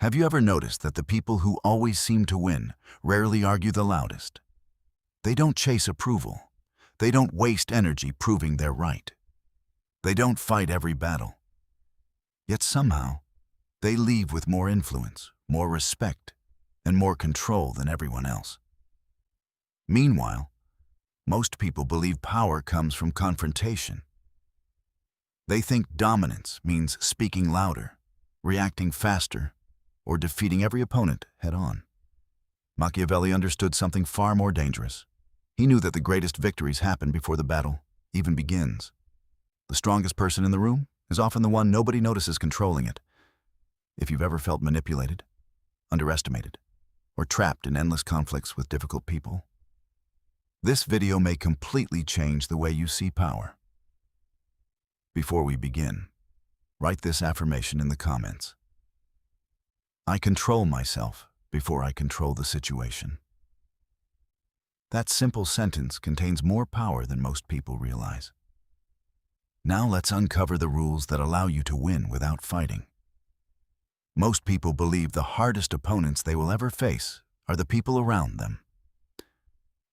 Have you ever noticed that the people who always seem to win rarely argue the loudest? They don't chase approval. They don't waste energy proving they're right. They don't fight every battle. Yet somehow, they leave with more influence, more respect, and more control than everyone else. Meanwhile, most people believe power comes from confrontation. They think dominance means speaking louder, reacting faster, or defeating every opponent head-on. Machiavelli understood something far more dangerous. He knew that the greatest victories happen before the battle even begins. The strongest person in the room is often the one nobody notices controlling it. If you've ever felt manipulated, underestimated, or trapped in endless conflicts with difficult people, this video may completely change the way you see power. Before we begin, write this affirmation in the comments. I control myself before I control the situation. That simple sentence contains more power than most people realize. Now let's uncover the rules that allow you to win without fighting. Most people believe the hardest opponents they will ever face are the people around them.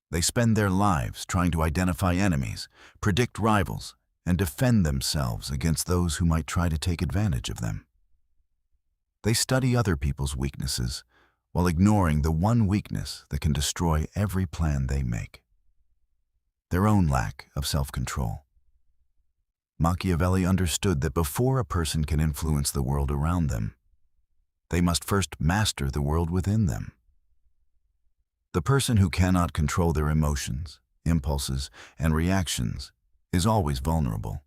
They spend their lives trying to identify enemies, predict rivals, and defend themselves against those who might try to take advantage of them. They study other people's weaknesses while ignoring the one weakness that can destroy every plan they make: their own lack of self-control. Machiavelli understood that before a person can influence the world around them, they must first master the world within them. The person who cannot control their emotions, impulses, and reactions is always vulnerable.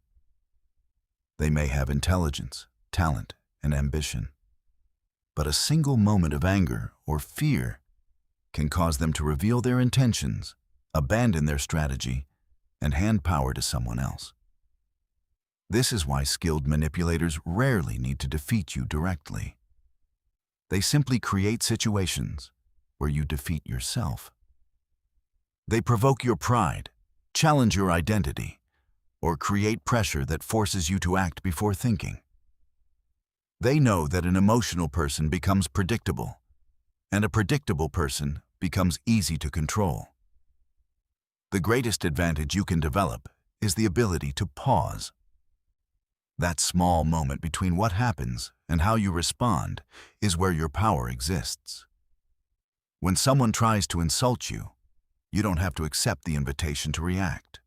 They may have intelligence, talent, and ambition, but a single moment of anger or fear can cause them to reveal their intentions, abandon their strategy, and hand power to someone else. This is why skilled manipulators rarely need to defeat you directly. They simply create situations where you defeat yourself. They provoke your pride, challenge your identity, or create pressure that forces you to act before thinking. They know that an emotional person becomes predictable, and a predictable person becomes easy to control. The greatest advantage you can develop is the ability to pause. That small moment between what happens and how you respond is where your power exists. When someone tries to insult you, you don't have to accept the invitation to react.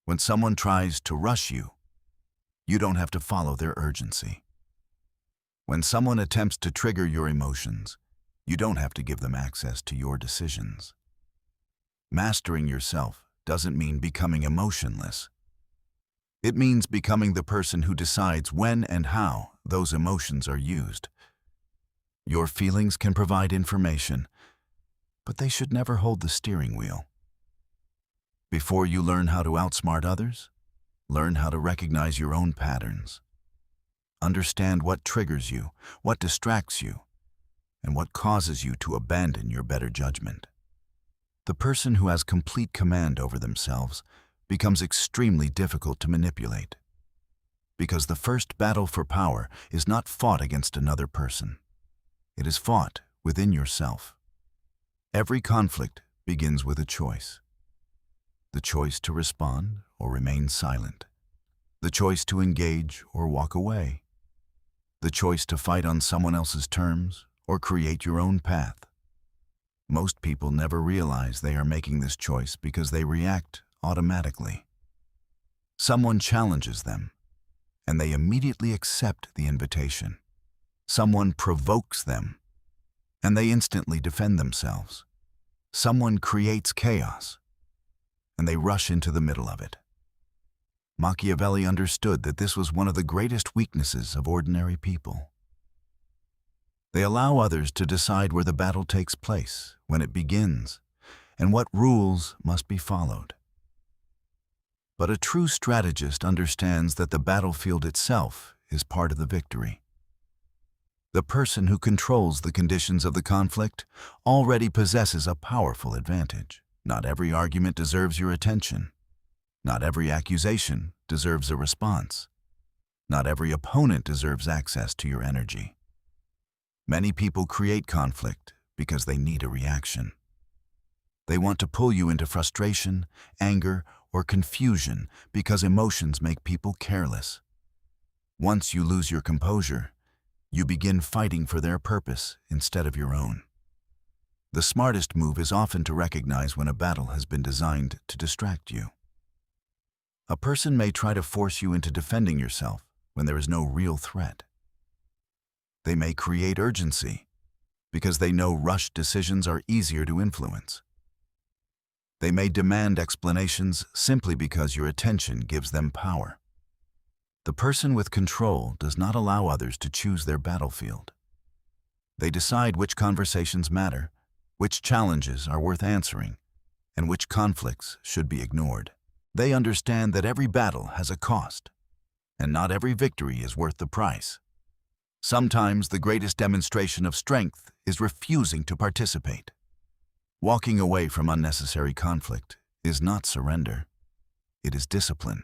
When someone tries to rush you, you don't have to follow their urgency. When someone attempts to trigger your emotions, you don't have to give them access to your decisions. Mastering yourself doesn't mean becoming emotionless. It means becoming the person who decides when and how those emotions are used. Your feelings can provide information, but they should never hold the steering wheel. Before you learn how to outsmart others, learn how to recognize your own patterns. Understand what triggers you, what distracts you, and what causes you to abandon your better judgment. The person who has complete command over themselves becomes extremely difficult to manipulate, because the first battle for power is not fought against another person. It is fought within yourself. Every conflict begins with a choice. The choice to respond or remain silent. The choice to engage or walk away. The choice to fight on someone else's terms or create your own path. Most people never realize they are making this choice because they react automatically. Someone challenges them, and they immediately accept the invitation. Someone provokes them, and they instantly defend themselves. Someone creates chaos, and they rush into the middle of it. Machiavelli understood that this was one of the greatest weaknesses of ordinary people. They allow others to decide where the battle takes place, when it begins, and what rules must be followed. But a true strategist understands that the battlefield itself is part of the victory. The person who controls the conditions of the conflict already possesses a powerful advantage. Not every argument deserves your attention. Not every accusation deserves a response. Not every opponent deserves access to your energy. Many people create conflict because they need a reaction. They want to pull you into frustration, anger, or confusion because emotions make people careless. Once you lose your composure, you begin fighting for their purpose instead of your own. The smartest move is often to recognize when a battle has been designed to distract you. A person may try to force you into defending yourself when there is no real threat. They may create urgency because they know rushed decisions are easier to influence. They may demand explanations simply because your attention gives them power. The person with control does not allow others to choose their battlefield. They decide which conversations matter, which challenges are worth answering, and which conflicts should be ignored. They understand that every battle has a cost, and not every victory is worth the price. Sometimes the greatest demonstration of strength is refusing to participate. Walking away from unnecessary conflict is not surrender. It is discipline.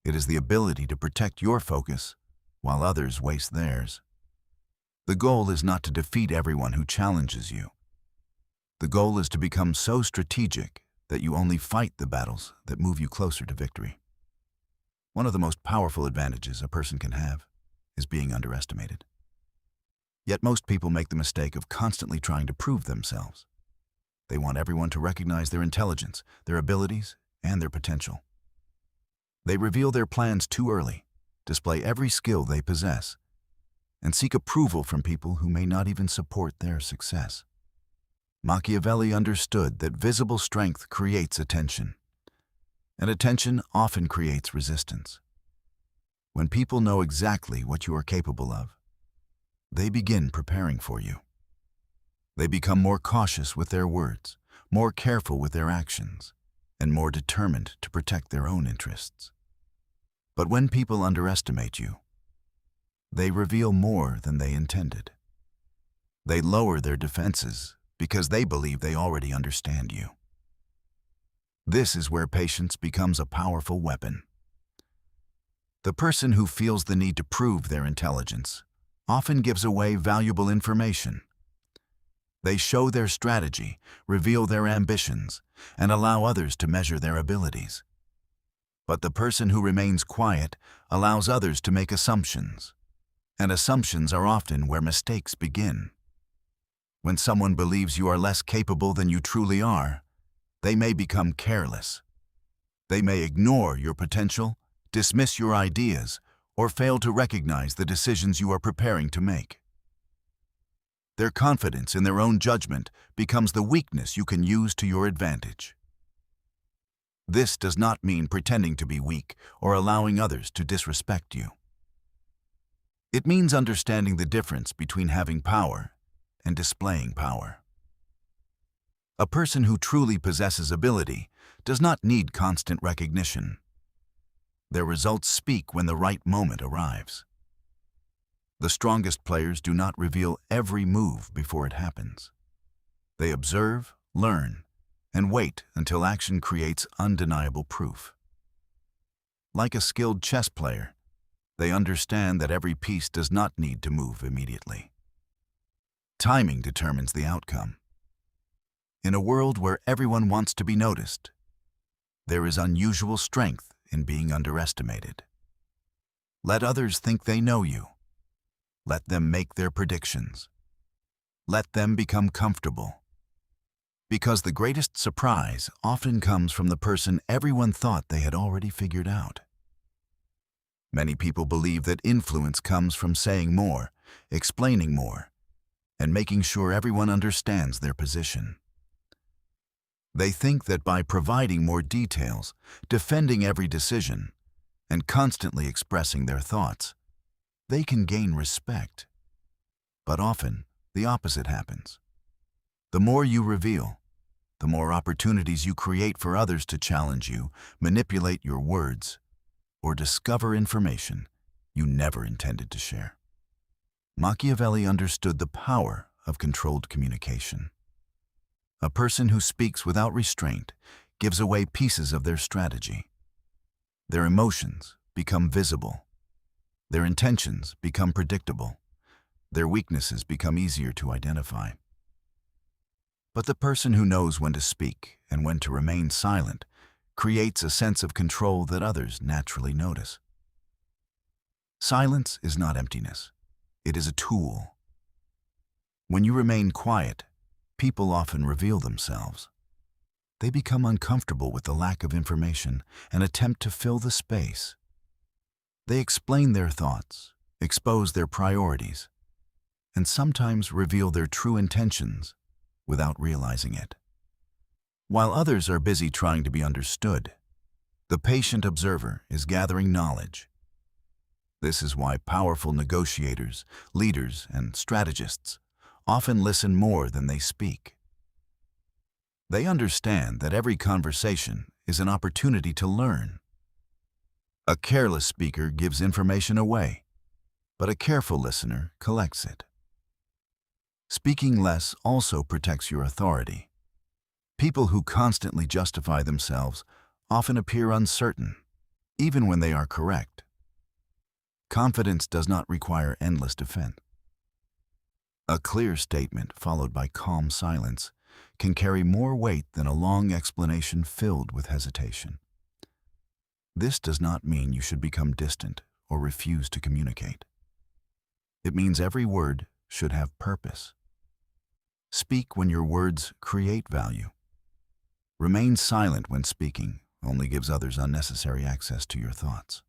It is the ability to protect your focus while others waste theirs. The goal is not to defeat everyone who challenges you. The goal is to become so strategic that you only fight the battles that move you closer to victory. One of the most powerful advantages a person can have is being underestimated. Yet most people make the mistake of constantly trying to prove themselves. They want everyone to recognize their intelligence, their abilities, and their potential. They reveal their plans too early, display every skill they possess, and seek approval from people who may not even support their success. Machiavelli understood that visible strength creates attention, and attention often creates resistance. When people know exactly what you are capable of, they begin preparing for you. They become more cautious with their words, more careful with their actions, and more determined to protect their own interests. But when people underestimate you, they reveal more than they intended. They lower their defenses because they believe they already understand you. This is where patience becomes a powerful weapon. The person who feels the need to prove their intelligence often gives away valuable information. They show their strategy, reveal their ambitions, and allow others to measure their abilities. But the person who remains quiet allows others to make assumptions, and assumptions are often where mistakes begin. When someone believes you are less capable than you truly are, they may become careless. They may ignore your potential, dismiss your ideas, or fail to recognize the decisions you are preparing to make. Their confidence in their own judgment becomes the weakness you can use to your advantage. This does not mean pretending to be weak or allowing others to disrespect you. It means understanding the difference between having power and displaying power. A person who truly possesses ability does not need constant recognition. Their results speak when the right moment arrives. The strongest players do not reveal every move before it happens. They observe, learn, and wait until action creates undeniable proof. Like a skilled chess player, they understand that every piece does not need to move immediately. Timing determines the outcome. In a world where everyone wants to be noticed, there is unusual strength in being underestimated. Let others think they know you. Let them make their predictions. Let them become comfortable. Because the greatest surprise often comes from the person everyone thought they had already figured out. Many people believe that influence comes from saying more, explaining more, and making sure everyone understands their position. They think that by providing more details, defending every decision, and constantly expressing their thoughts, they can gain respect. But often, the opposite happens. The more you reveal, the more opportunities you create for others to challenge you, manipulate your words, or discover information you never intended to share. Machiavelli understood the power of controlled communication. A person who speaks without restraint gives away pieces of their strategy. Their emotions become visible. Their intentions become predictable. Their weaknesses become easier to identify. But the person who knows when to speak and when to remain silent creates a sense of control that others naturally notice. Silence is not emptiness. It is a tool. When you remain quiet, people often reveal themselves. They become uncomfortable with the lack of information and attempt to fill the space. They explain their thoughts, expose their priorities, and sometimes reveal their true intentions without realizing it. While others are busy trying to be understood, the patient observer is gathering knowledge. This is why powerful negotiators, leaders, and strategists often listen more than they speak. They understand that every conversation is an opportunity to learn. A careless speaker gives information away, but a careful listener collects it. Speaking less also protects your authority. People who constantly justify themselves often appear uncertain, even when they are correct. Confidence does not require endless defense. A clear statement followed by calm silence can carry more weight than a long explanation filled with hesitation. This does not mean you should become distant or refuse to communicate. It means every word should have purpose. Speak when your words create value. Remain silent when speaking only gives others unnecessary access to your thoughts.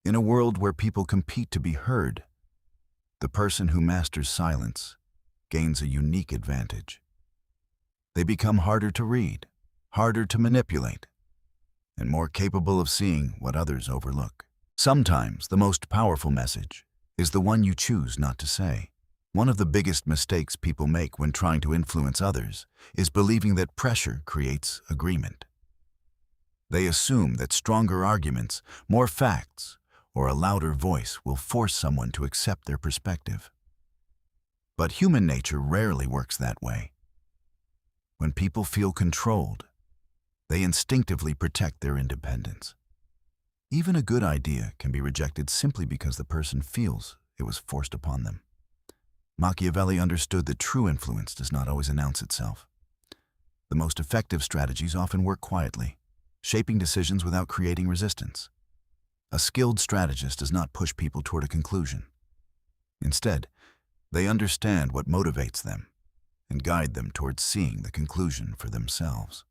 In a world where people compete to be heard, the person who masters silence gains a unique advantage. They become harder to read, harder to manipulate, and more capable of seeing what others overlook. Sometimes the most powerful message is the one you choose not to say. One of the biggest mistakes people make when trying to influence others is believing that pressure creates agreement. They assume that stronger arguments, more facts, or a louder voice will force someone to accept their perspective. But human nature rarely works that way. When people feel controlled, they instinctively protect their independence. Even a good idea can be rejected simply because the person feels it was forced upon them. Machiavelli understood that true influence does not always announce itself. The most effective strategies often work quietly, shaping decisions without creating resistance. A skilled strategist does not push people toward a conclusion. Instead, they understand what motivates them and guide them towards seeing the conclusion for themselves.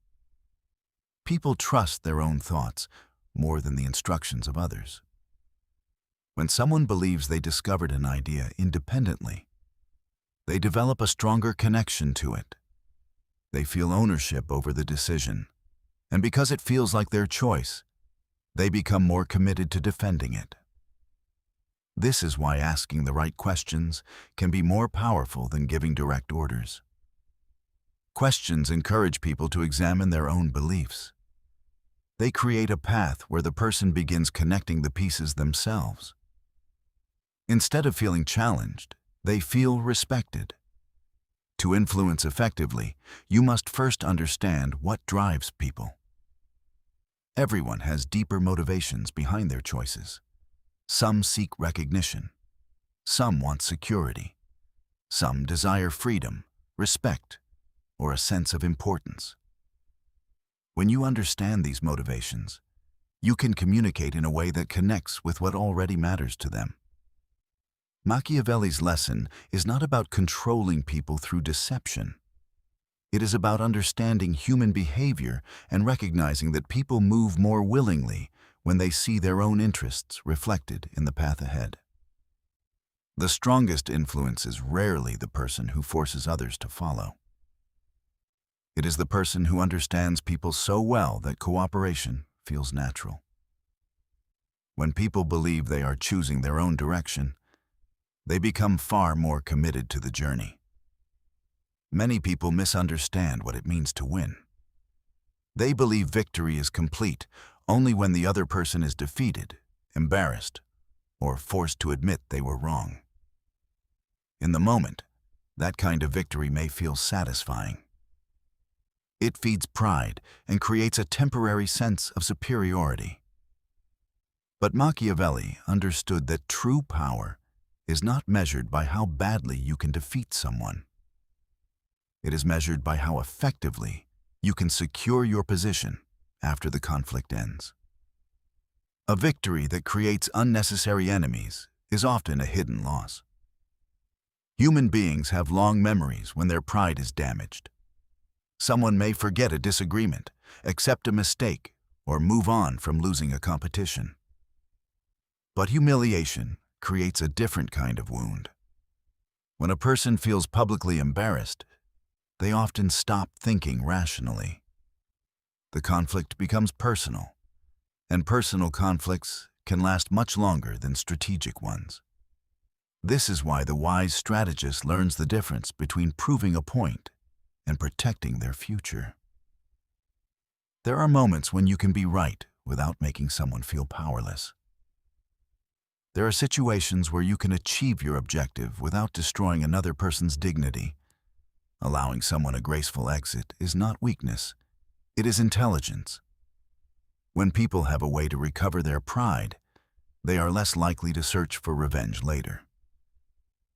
People trust their own thoughts more than the instructions of others. When someone believes they discovered an idea independently, they develop a stronger connection to it. They feel ownership over the decision, and because it feels like their choice, they become more committed to defending it. This is why asking the right questions can be more powerful than giving direct orders. Questions encourage people to examine their own beliefs. They create a path where the person begins connecting the pieces themselves. Instead of feeling challenged, they feel respected. To influence effectively, you must first understand what drives people. Everyone has deeper motivations behind their choices. Some seek recognition. Some want security. Some desire freedom, respect, or a sense of importance. When you understand these motivations, you can communicate in a way that connects with what already matters to them. Machiavelli's lesson is not about controlling people through deception. It is about understanding human behavior and recognizing that people move more willingly when they see their own interests reflected in the path ahead. The strongest influence is rarely the person who forces others to follow. It is the person who understands people so well that cooperation feels natural. When people believe they are choosing their own direction, they become far more committed to the journey. Many people misunderstand what it means to win. They believe victory is complete only when the other person is defeated, embarrassed, or forced to admit they were wrong. In the moment, that kind of victory may feel satisfying. It feeds pride and creates a temporary sense of superiority. But Machiavelli understood that true power is not measured by how badly you can defeat someone. It is measured by how effectively you can secure your position after the conflict ends. A victory that creates unnecessary enemies is often a hidden loss. Human beings have long memories when their pride is damaged. Someone may forget a disagreement, accept a mistake, or move on from losing a competition. But humiliation creates a different kind of wound. When a person feels publicly embarrassed, they often stop thinking rationally. The conflict becomes personal, and personal conflicts can last much longer than strategic ones. This is why the wise strategist learns the difference between proving a point and protecting their future. There are moments when you can be right without making someone feel powerless. There are situations where you can achieve your objective without destroying another person's dignity. Allowing someone a graceful exit is not weakness, it is intelligence. When people have a way to recover their pride, they are less likely to search for revenge later.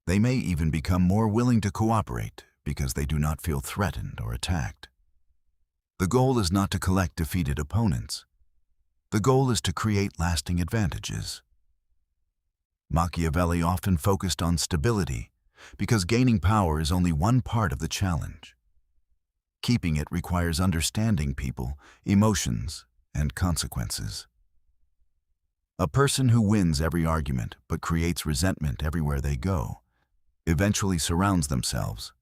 They may even become more willing to cooperate because they do not feel threatened or attacked. The goal is not to collect defeated opponents. The goal is to create lasting advantages. Machiavelli often focused on stability because gaining power is only one part of the challenge. Keeping it requires understanding people, emotions, and consequences. A person who wins every argument but creates resentment everywhere they go eventually surrounds themselves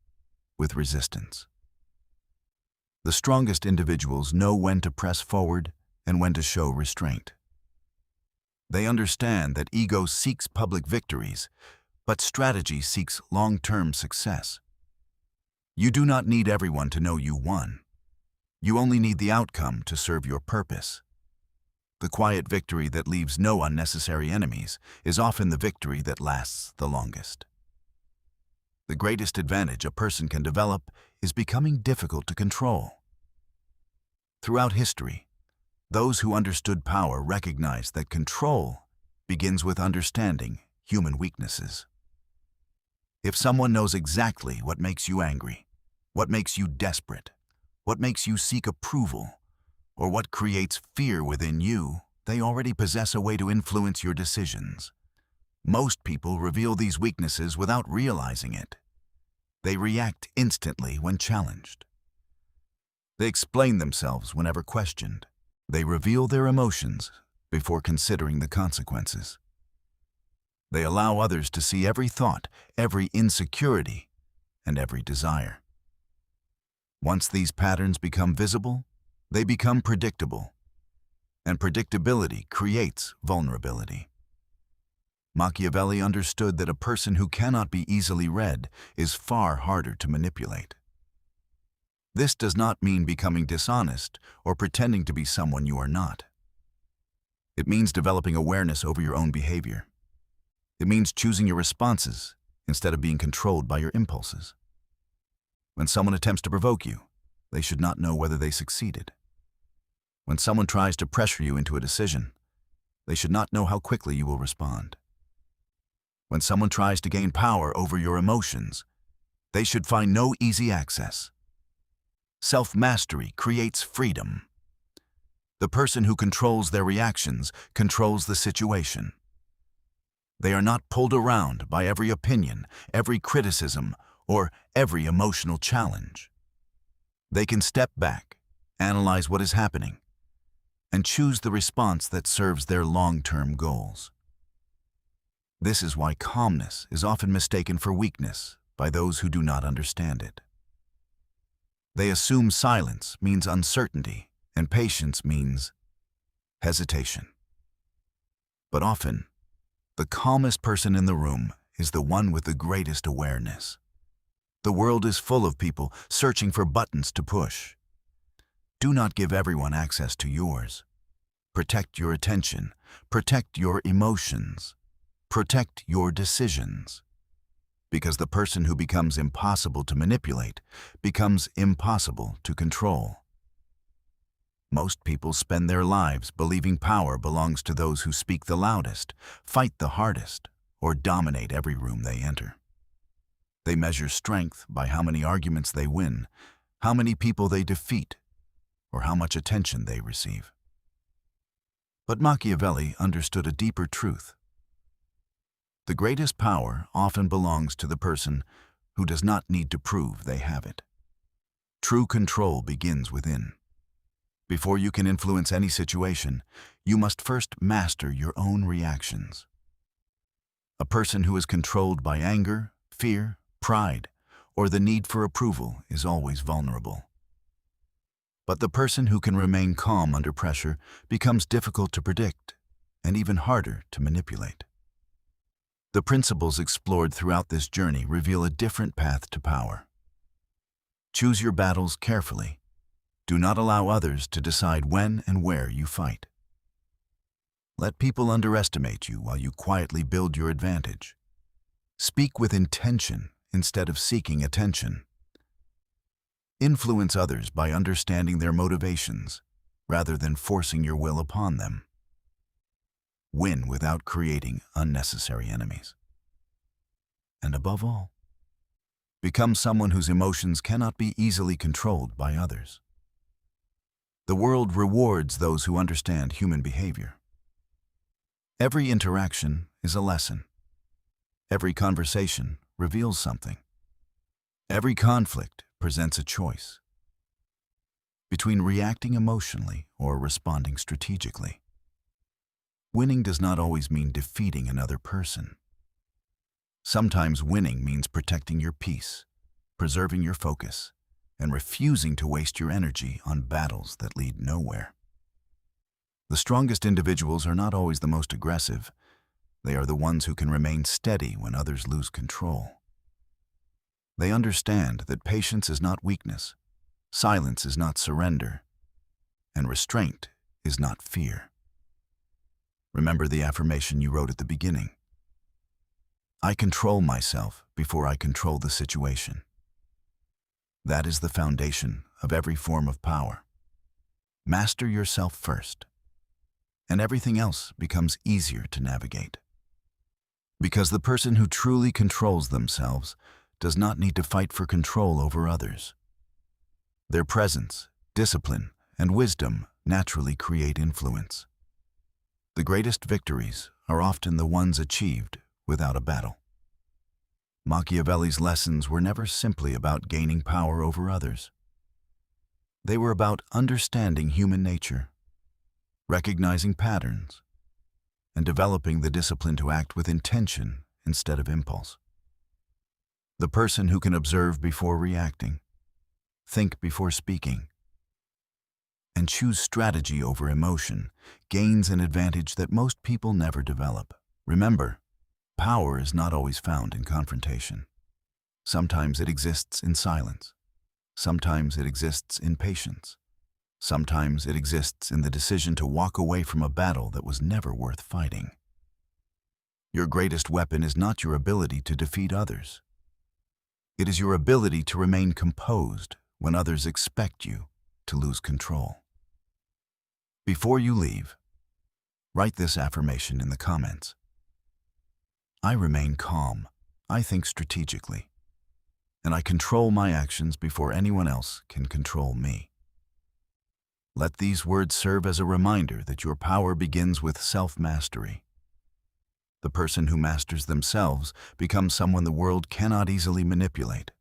with resistance. The strongest individuals know when to press forward and when to show restraint. They understand that ego seeks public victories, but strategy seeks long-term success. You do not need everyone to know you won. You only need the outcome to serve your purpose. The quiet victory that leaves no unnecessary enemies is often the victory that lasts the longest. The greatest advantage a person can develop is becoming difficult to control. Throughout history, those who understood power recognized that control begins with understanding human weaknesses. If someone knows exactly what makes you angry, what makes you desperate, what makes you seek approval, or what creates fear within you, they already possess a way to influence your decisions. Most people reveal these weaknesses without realizing it. They react instantly when challenged. They explain themselves whenever questioned. They reveal their emotions before considering the consequences. They allow others to see every thought, every insecurity, and every desire. Once these patterns become visible, they become predictable, and predictability creates vulnerability. Machiavelli understood that a person who cannot be easily read is far harder to manipulate. This does not mean becoming dishonest or pretending to be someone you are not. It means developing awareness over your own behavior. It means choosing your responses instead of being controlled by your impulses. When someone attempts to provoke you, they should not know whether they succeeded. When someone tries to pressure you into a decision, they should not know how quickly you will respond. When someone tries to gain power over your emotions, they should find no easy access. Self-mastery creates freedom. The person who controls their reactions controls the situation. They are not pulled around by every opinion, every criticism, or every emotional challenge. They can step back, analyze what is happening, and choose the response that serves their long-term goals. This is why calmness is often mistaken for weakness by those who do not understand it. They assume silence means uncertainty, and patience means hesitation. But often, the calmest person in the room is the one with the greatest awareness. The world is full of people searching for buttons to push. Do not give everyone access to yours. Protect your attention, protect your emotions, protect your decisions. Because the person who becomes impossible to manipulate becomes impossible to control. Most people spend their lives believing power belongs to those who speak the loudest, fight the hardest, or dominate every room they enter. They measure strength by how many arguments they win, how many people they defeat, or how much attention they receive. But Machiavelli understood a deeper truth. The greatest power often belongs to the person who does not need to prove they have it. True control begins within. Before you can influence any situation, you must first master your own reactions. A person who is controlled by anger, fear, pride, or the need for approval is always vulnerable. But the person who can remain calm under pressure becomes difficult to predict and even harder to manipulate. The principles explored throughout this journey reveal a different path to power. Choose your battles carefully. Do not allow others to decide when and where you fight. Let people underestimate you while you quietly build your advantage. Speak with intention instead of seeking attention. Influence others by understanding their motivations rather than forcing your will upon them. Win without creating unnecessary enemies. And above all, become someone whose emotions cannot be easily controlled by others. The world rewards those who understand human behavior. Every interaction is a lesson. Every conversation reveals something. Every conflict presents a choice between reacting emotionally or responding strategically. Winning does not always mean defeating another person. Sometimes winning means protecting your peace, preserving your focus, and refusing to waste your energy on battles that lead nowhere. The strongest individuals are not always the most aggressive. They are the ones who can remain steady when others lose control. They understand that patience is not weakness, silence is not surrender, and restraint is not fear. Remember the affirmation you wrote at the beginning. I control myself before I control the situation. That is the foundation of every form of power. Master yourself first, and everything else becomes easier to navigate. Because the person who truly controls themselves does not need to fight for control over others. Their presence, discipline, and wisdom naturally create influence. The greatest victories are often the ones achieved without a battle. Machiavelli's lessons were never simply about gaining power over others. They were about understanding human nature, recognizing patterns, and developing the discipline to act with intention instead of impulse. The person who can observe before reacting, think before speaking, and choose strategy over emotion gains an advantage that most people never develop. Remember, power is not always found in confrontation. Sometimes it exists in silence. Sometimes it exists in patience. Sometimes it exists in the decision to walk away from a battle that was never worth fighting. Your greatest weapon is not your ability to defeat others. It is your ability to remain composed when others expect you to lose control. Before you leave, write this affirmation in the comments. I remain calm, I think strategically, and I control my actions before anyone else can control me. Let these words serve as a reminder that your power begins with self-mastery. The person who masters themselves becomes someone the world cannot easily manipulate.